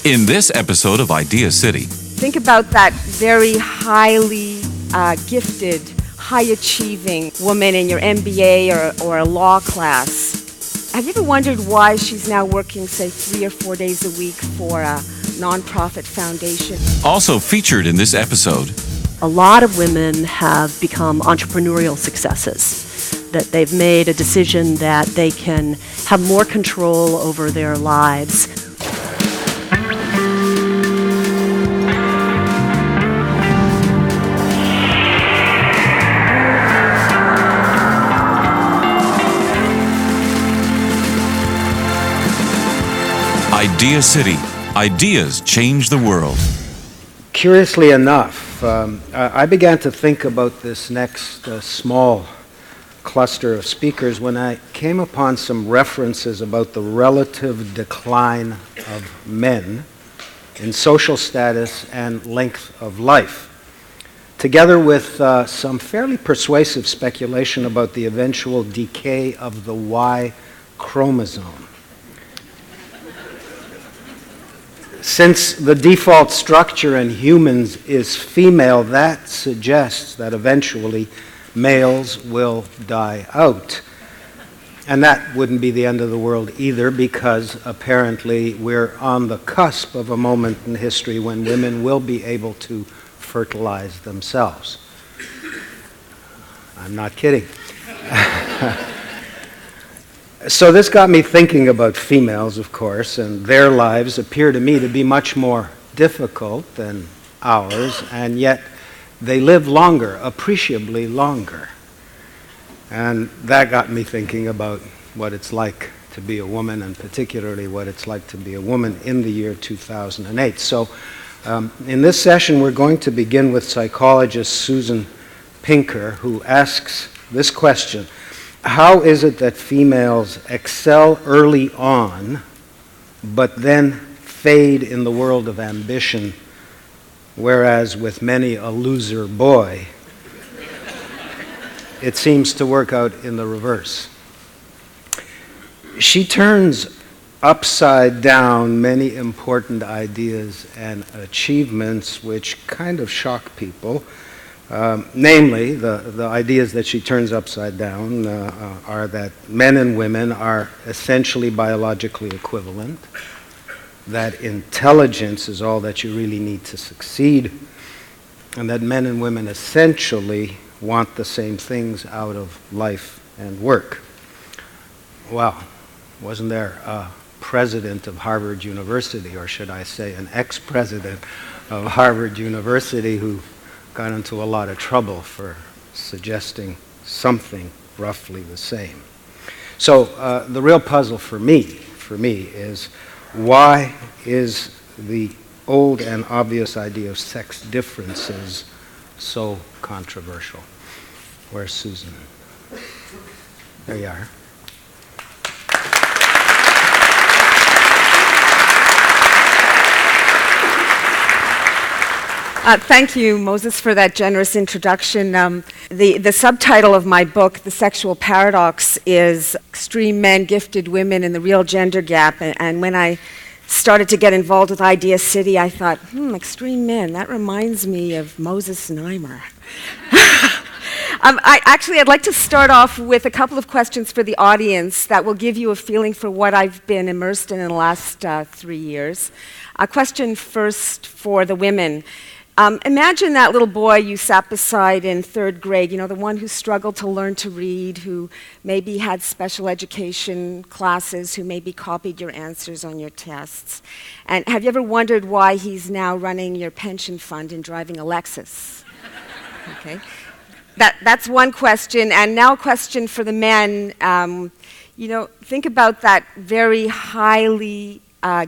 In this episode of Idea City, Think about that very highly gifted, high-achieving woman in your MBA or a law class. Have you ever wondered why she's now working, say, 3 or 4 days a week for a nonprofit foundation? also featured in this episode, A lot of women have become entrepreneurial successes, that they've made a decision that they can have more control over their lives. Idea City. Ideas change the world. Curiously enough, I began to think about this next small cluster of speakers when I came upon some references about the relative decline of men in social status and length of life, together with some fairly persuasive speculation about the eventual decay of the Y chromosome. Since the default structure in humans is female, that suggests that eventually males will die out. And that wouldn't be the end of the world either, because apparently we're on the cusp of a moment in history when women will be able to fertilize themselves. I'm not kidding. So this got me thinking about females, of course, and their lives appear to me to be much more difficult than ours, and yet they live longer, appreciably longer. And that got me thinking about what it's like to be a woman, and particularly what it's like to be a woman in the year 2008. So in this session, we're going to begin with psychologist Susan Pinker, who asks this question: how is it that females excel early on, but then fade in the world of ambition, whereas with many a loser boy, it seems to work out in the reverse? She turns upside down many important ideas and achievements which kind of shock people. Namely, the ideas that she turns upside down are that men and women are essentially biologically equivalent, that intelligence is all that you really need to succeed, and that men and women essentially want the same things out of life and work. Well, wasn't there a president of Harvard University, or should I say an ex-president of Harvard University, who got into a lot of trouble for suggesting something roughly the same? So the real puzzle for me is, why is the old and obvious idea of sex differences so controversial? Where's Susan? There you are. Thank you, Moses, for that generous introduction. The subtitle of my book, The Sexual Paradox, is Extreme Men, Gifted Women, and the Real Gender Gap. And when I started to get involved with Idea City, I thought, extreme men, that reminds me of Moses Znaimer. I'd like to start off with a couple of questions for the audience that will give you a feeling for what I've been immersed in the last 3 years. A question first for the women. Imagine that little boy you sat beside in 3rd grade, the one who struggled to learn to read, who maybe had special education classes, who maybe copied your answers on your tests. And have you ever wondered why he's now running your pension fund and driving a Lexus? Okay. That's one question. And now a question for the men. Think about that very highly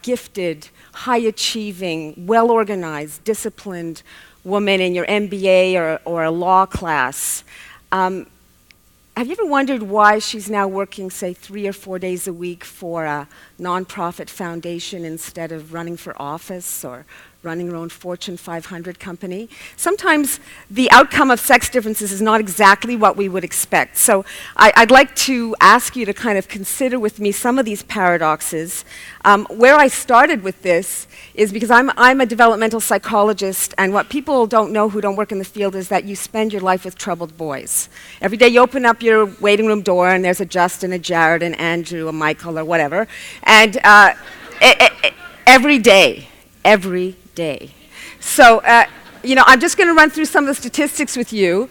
gifted, high-achieving, well-organized, disciplined woman in your MBA or a law class. Have you ever wondered why she's now working, say, 3 or 4 days a week for a nonprofit foundation instead of running for office or running her own Fortune 500 company. Sometimes the outcome of sex differences is not exactly what we would expect. So I'd like to ask you to kind of consider with me some of these paradoxes. Where I started with this is because I'm a developmental psychologist, and what people don't know who don't work in the field is that you spend your life with troubled boys. Every day you open up your waiting room door and there's a Justin, a Jared, an Andrew, a Michael, or whatever. And every day. So, I'm just going to run through some of the statistics with you.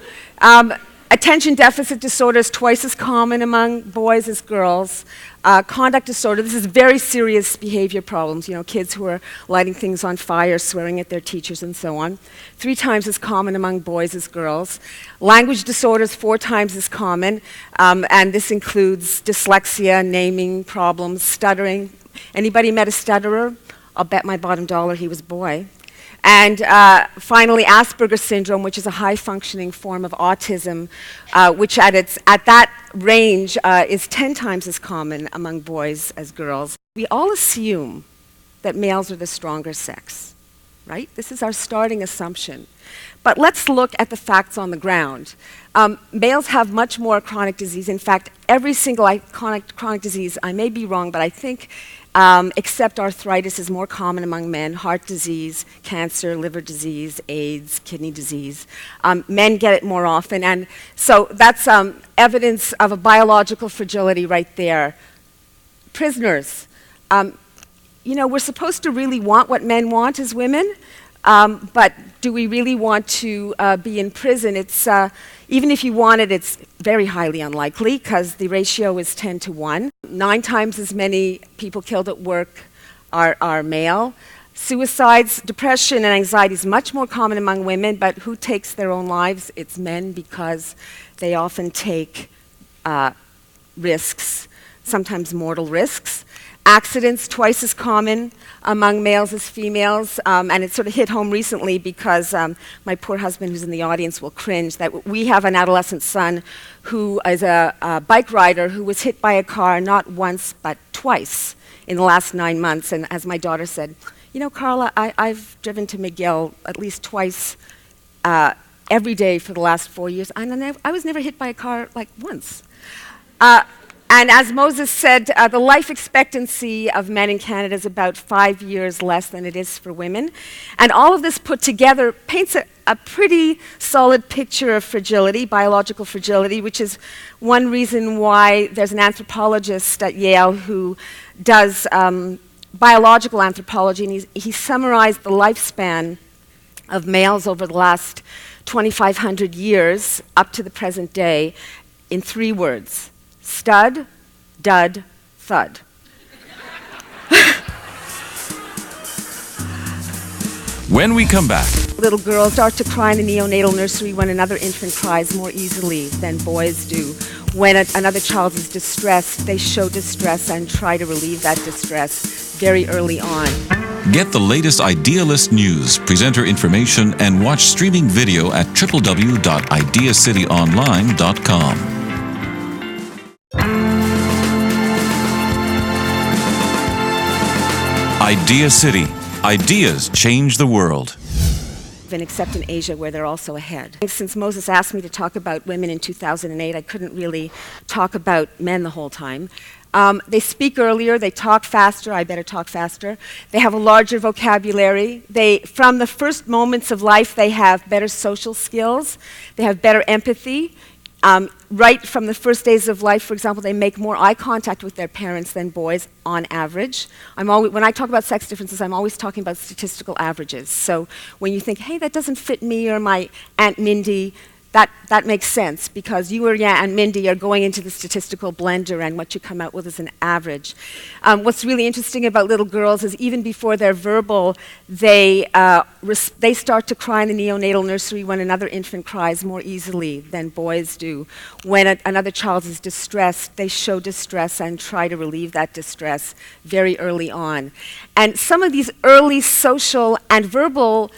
Attention deficit disorder is twice as common among boys as girls. Conduct disorder, this is very serious behavior problems, kids who are lighting things on fire, swearing at their teachers, and so on. 3 times as common among boys as girls. Language disorders, 4 times as common, and this includes dyslexia, naming problems, stuttering. Anybody met a stutterer? I'll bet my bottom dollar he was a boy. And finally, Asperger's syndrome, which is a high-functioning form of autism, which at that range is 10 times as common among boys as girls. We all assume that males are the stronger sex, right? This is our starting assumption. But let's look at the facts on the ground. Males have much more chronic disease. In fact, every single chronic disease, I may be wrong, but I think except arthritis is more common among men, heart disease, cancer, liver disease, AIDS, kidney disease. Men get it more often, and so that's evidence of a biological fragility right there. Prisoners, we're supposed to really want what men want as women, but do we really want to be in prison? It's even if you want it, it's very highly unlikely because the ratio is 10 to 1. 9 times as many people killed at work are male. Suicides, depression, and anxiety is much more common among women, but who takes their own lives? It's men because they often take risks, sometimes mortal risks. Accidents, twice as common among males as females, and it sort of hit home recently because my poor husband, who's in the audience, will cringe that we have an adolescent son who is a bike rider who was hit by a car not once but twice in the last 9 months. And as my daughter said, Carla, I've driven to McGill at least twice every day for the last 4 years, and I was never hit by a car like once. And as Moses said, the life expectancy of men in Canada is about 5 years less than it is for women. And all of this put together paints a pretty solid picture of fragility, biological fragility, which is one reason why there's an anthropologist at Yale who does biological anthropology, and he summarized the lifespan of males over the last 2,500 years up to the present day in 3 words. Stud, dud, thud. When we come back, Little girls start to cry in the neonatal nursery when another infant cries more easily than boys do. When another child is distressed, they show distress and try to relieve that distress very early on. get the latest Idealist news, presenter information, and watch streaming video at www.ideacityonline.com. Idea City. Ideas change the world. Except in Asia, where they're also ahead. Since Moses asked me to talk about women in 2008, I couldn't really talk about men the whole time. They speak earlier, they talk faster, I better talk faster. They have a larger vocabulary. From the first moments of life, they have better social skills. They have better empathy. Right from the first days of life, for example, they make more eye contact with their parents than boys on average. When I talk about sex differences, I'm always talking about statistical averages. So when you think, hey, that doesn't fit me or my Aunt Mindy, that makes sense because you or your Aunt Mindy are going into the statistical blender and what you come out with is an average. What's really interesting about little girls is even before they're verbal, they start to cry in the neonatal nursery when another infant cries more easily than boys do. When another child is distressed, they show distress and try to relieve that distress very early on. And some of these early social and verbal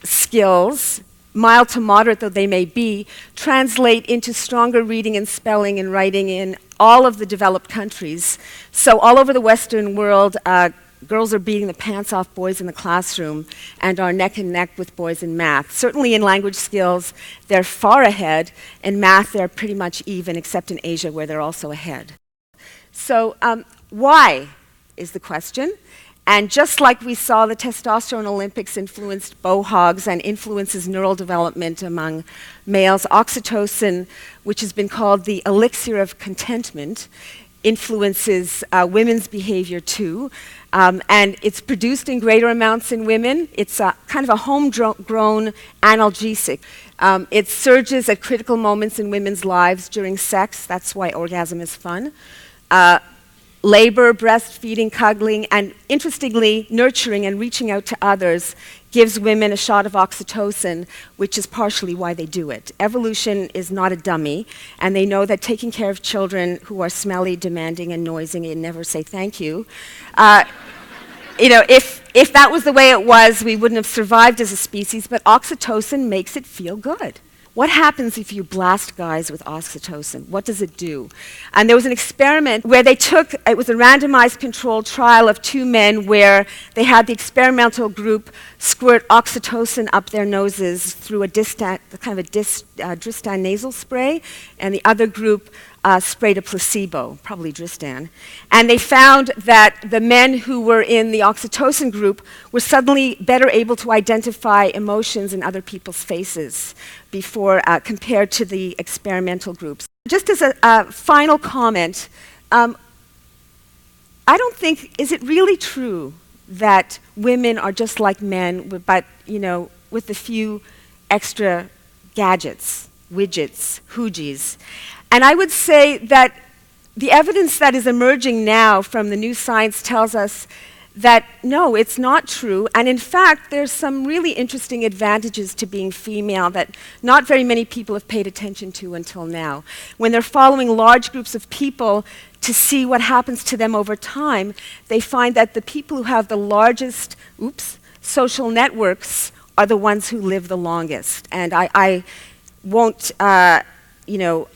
skills, mild to moderate though they may be, translate into stronger reading and spelling and writing in all of the developed countries. So all over the Western world, girls are beating the pants off boys in the classroom and are neck and neck with boys in math. Certainly in language skills, they're far ahead. In math, they're pretty much even, except in Asia, where they're also ahead. So why is the question? And just like we saw the testosterone Olympics influenced bohogs and influences neural development among males, oxytocin, which has been called the elixir of contentment, influences women's behavior too. And it's produced in greater amounts in women. It's kind of a homegrown analgesic. It surges at critical moments in women's lives during sex. That's why orgasm is fun. Labor, breastfeeding, cuddling, and interestingly, nurturing and reaching out to others gives women a shot of oxytocin, which is partially why they do it. Evolution is not a dummy, and they know that taking care of children who are smelly, demanding, and noisy and never say thank you, if that was the way it was, we wouldn't have survived as a species, but oxytocin makes it feel good. What happens if you blast guys with oxytocin? What does it do? And there was an experiment where it was a randomized controlled trial of two men where they had the experimental group squirt oxytocin up their noses through a Dristan nasal spray, and the other group sprayed a placebo, probably Dristan. And they found that the men who were in the oxytocin group were suddenly better able to identify emotions in other people's faces compared to the experimental groups. Just as a final comment, I don't think, is it really true that women are just like men, but with a few extra gadgets, widgets, hoogies? And I would say that the evidence that is emerging now from the new science tells us that no, it's not true. And in fact, there's some really interesting advantages to being female that not very many people have paid attention to until now. When they're following large groups of people to see what happens to them over time, they find that the people who have the largest, social networks are the ones who live the longest. And I won't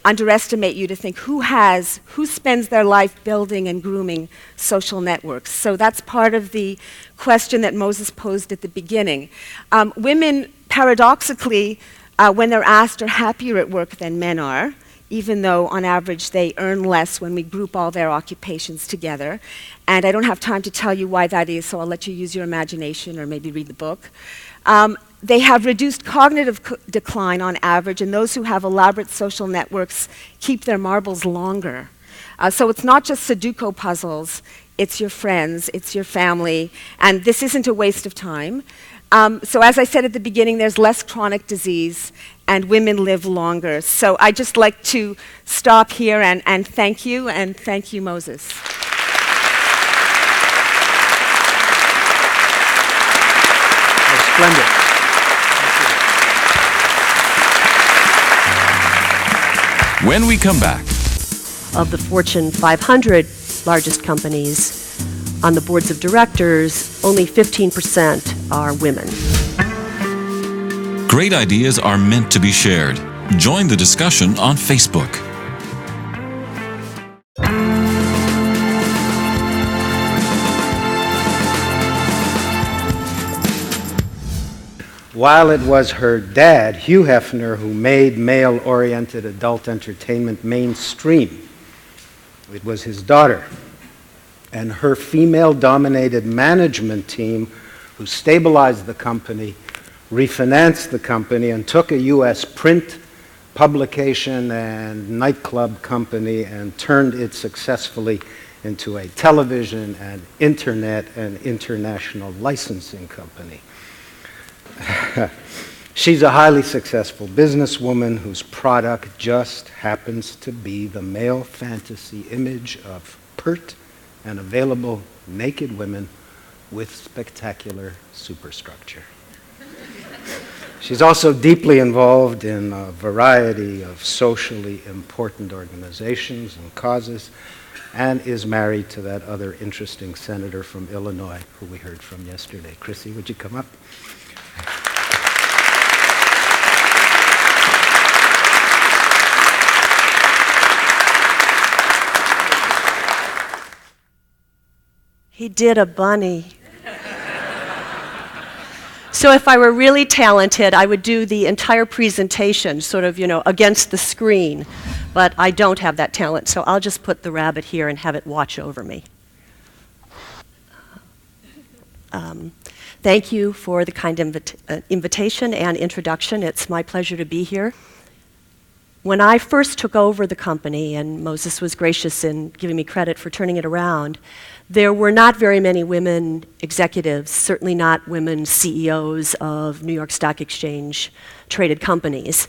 underestimate you to think who spends their life building and grooming social networks. So that's part of the question that Moses posed at the beginning. Women, paradoxically, when they're asked, are happier at work than men are, even though on average they earn less when we group all their occupations together. And I don't have time to tell you why that is, so I'll let you use your imagination or maybe read the book. They have reduced cognitive decline on average, and those who have elaborate social networks keep their marbles longer. So it's not just Sudoku puzzles, it's your friends, it's your family, and this isn't a waste of time. So as I said at the beginning, there's less chronic disease, and women live longer. So I'd just like to stop here and thank you Moses. Splendid. When we come back, Of the Fortune 500 largest companies, on the boards of directors, only 15% are women. great ideas are meant to be shared. Join the discussion on Facebook. While it was her dad, Hugh Hefner, who made male-oriented adult entertainment mainstream, it was his daughter and her female-dominated management team who stabilized the company, refinanced the company, and took a U.S. print publication and nightclub company and turned it successfully into a television and internet and international licensing company. She's a highly successful businesswoman whose product just happens to be the male fantasy image of pert and available naked women with spectacular superstructure. She's also deeply involved in a variety of socially important organizations and causes, and is married to that other interesting senator from Illinois who we heard from yesterday. Chrissy, would you come up? He did a bunny. So if I were really talented, I would do the entire presentation sort of, against the screen. But I don't have that talent, so I'll just put the rabbit here and have it watch over me. Thank you for the kind invitation and introduction. It's my pleasure to be here. When I first took over the company, and Moses was gracious in giving me credit for turning it around, there were not very many women executives, certainly not women CEOs of New York Stock Exchange traded companies.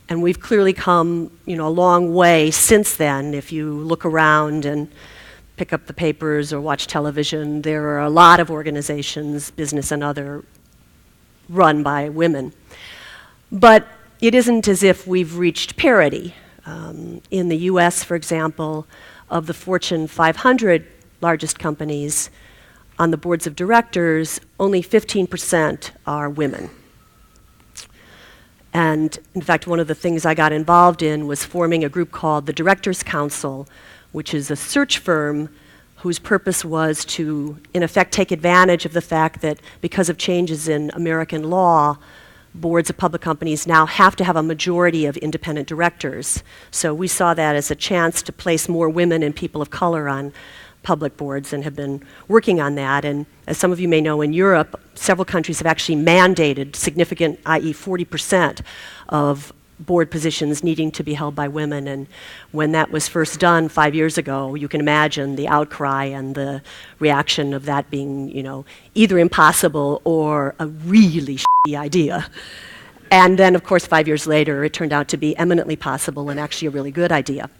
And we've clearly come, a long way since then. If you look around and pick up the papers or watch television, there are a lot of organizations, business and other, run by women. But it isn't as if we've reached parity. In the US, for example, of the Fortune 500 largest companies, on the boards of directors, only 15% are women. And in fact, one of the things I got involved in was forming a group called the Directors Council, which is a search firm whose purpose was to, in effect, take advantage of the fact that because of changes in American law, boards of public companies now have to have a majority of independent directors. So we saw that as a chance to place more women and people of color on public boards and have been working on that. And as some of you may know, in Europe, several countries have actually mandated significant, i.e. 40% of board positions needing to be held by women. And when that was first done 5 years ago, you can imagine the outcry and the reaction of that being, either impossible or a really shitty idea. And then, of course, 5 years later, it turned out to be eminently possible and actually a really good idea.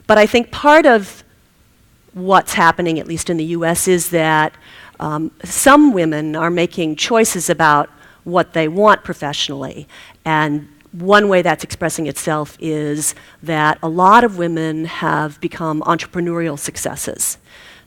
But I think part of what's happening, at least in the US, is that some women are making choices about what they want professionally. And one way that's expressing itself is that a lot of women have become entrepreneurial successes,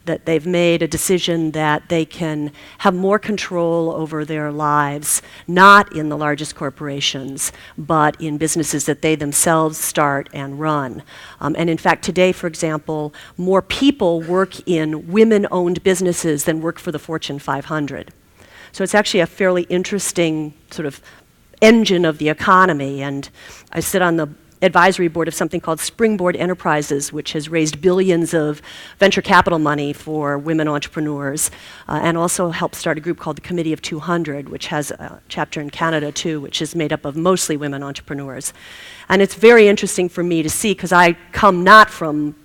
that they've made a decision that they can have more control over their lives, not in the largest corporations, but in businesses that they themselves start and run. And in fact, today, for example, more people work in women-owned businesses than work for the Fortune 500. So it's actually a fairly interesting sort of engine of the economy, and I sit on the advisory board of something called Springboard Enterprises, which has raised billions of venture capital money for women entrepreneurs, and also helped start a group called the Committee of 200, which has a chapter in Canada too, which is made up of mostly women entrepreneurs. And it's very interesting for me to see, because I come not from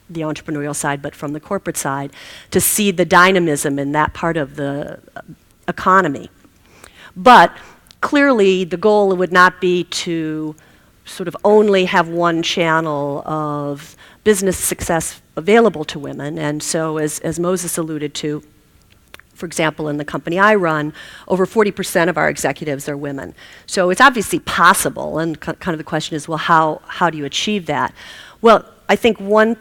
the entrepreneurial side, but from the corporate side, to see the dynamism in that part of the economy. But clearly, the goal would not be to sort of only have one channel of business success available to women. And so, as Moses alluded to, for example, in the company I run, over 40% of our executives are women. So it's obviously possible, and kind of the question is, well, how do you achieve that? Well, I think one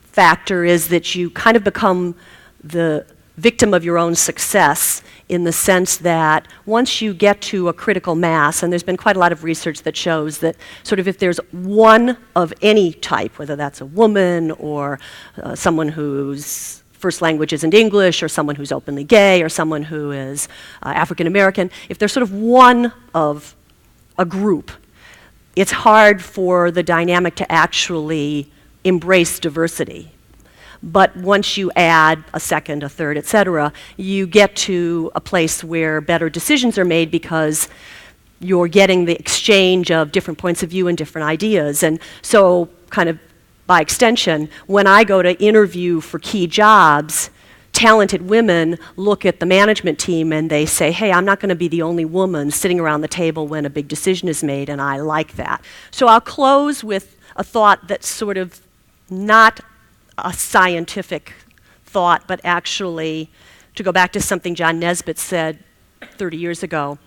factor is that you kind of become the victim of your own success, in the sense that once you get to a critical mass, and there's been quite a lot of research that shows that sort of if there's one of any type, whether that's a woman or someone whose first language isn't English, or someone who's openly gay, or someone who is African American, if there's sort of one of a group, it's hard for the dynamic to actually embrace diversity. But once you add a second, a third, et cetera, you get to a place where better decisions are made because you're getting the exchange of different points of view and different ideas. And so, kind of by extension, when I go to interview for key jobs, talented women look at the management team and they say, hey, I'm not going to be the only woman sitting around the table when a big decision is made, and I like that. So I'll close with a thought that's sort of not a scientific thought, but actually, to go back to something John Nesbitt said 30 years ago,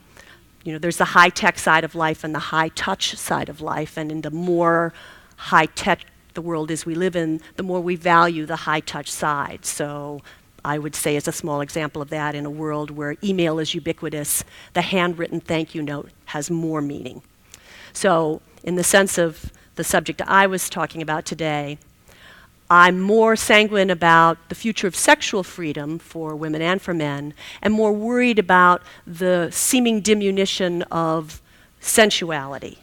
there's the high-tech side of life and the high-touch side of life, and in the more high-tech the world is we live in, the more we value the high-touch side. So I would say, as a small example of that, in a world where email is ubiquitous, the handwritten thank you note has more meaning. So in the sense of the subject I was talking about today, I'm more sanguine about the future of sexual freedom for women and for men, and more worried about the seeming diminution of sensuality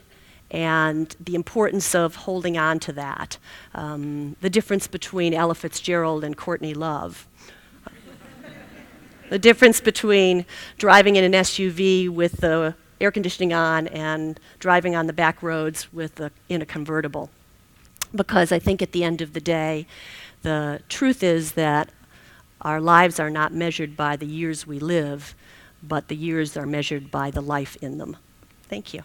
and the importance of holding on to that. The difference between Ella Fitzgerald and Courtney Love. The difference between driving in an SUV with the air conditioning on and driving on the back roads in a convertible. Because I think at the end of the day, the truth is that our lives are not measured by the years we live, but the years are measured by the life in them. Thank you.